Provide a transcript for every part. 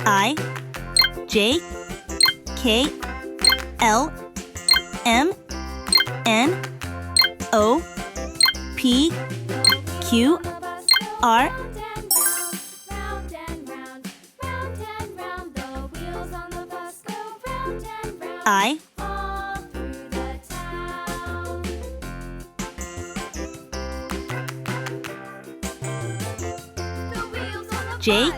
I J K L M N O P Q R I J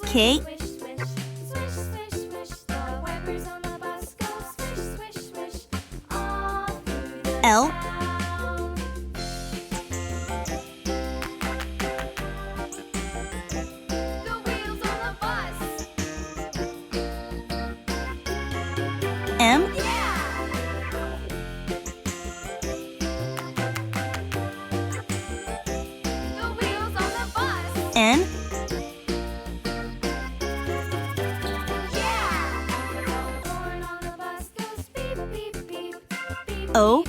K L M N O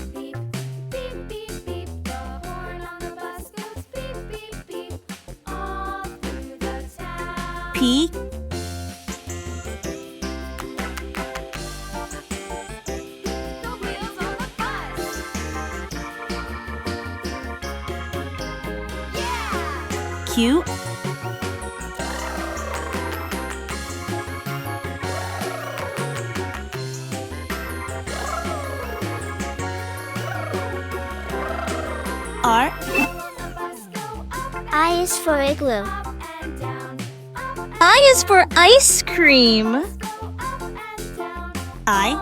P Q R I is for igloo. I is for ice cream. I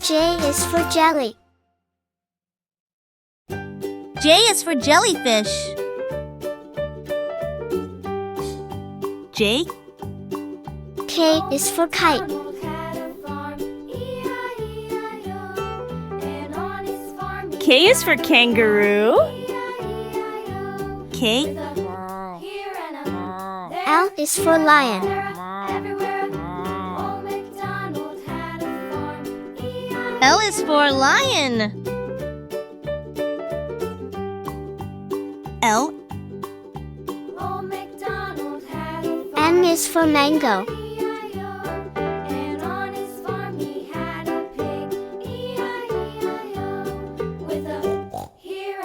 J is for jelly. J is for jellyfish. J K is for kite. K is for kangaroo. K L is for lion. L is for lion. L M is for mango.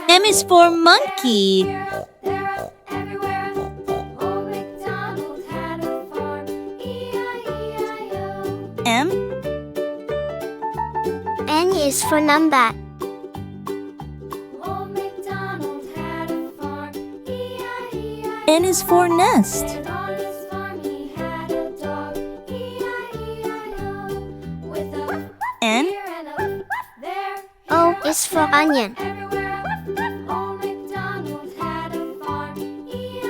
M is for monkey. M N is for numbat. N is for nest. N O is for onion.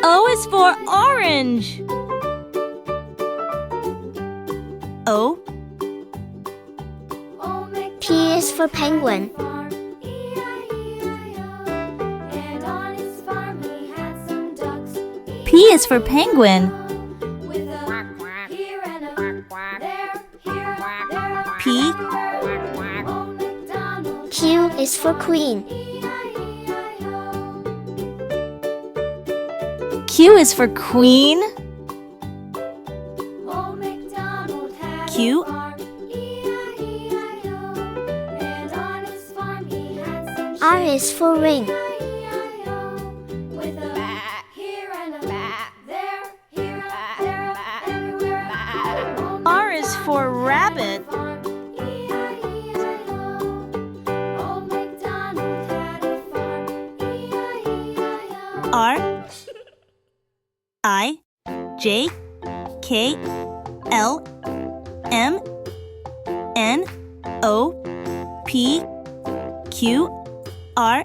O is for orange. O P is for penguin. P is for penguin. P Q is for queen. Q is for queen. Q R is for ring. R is for rabbit. R I J K L M N O P Q R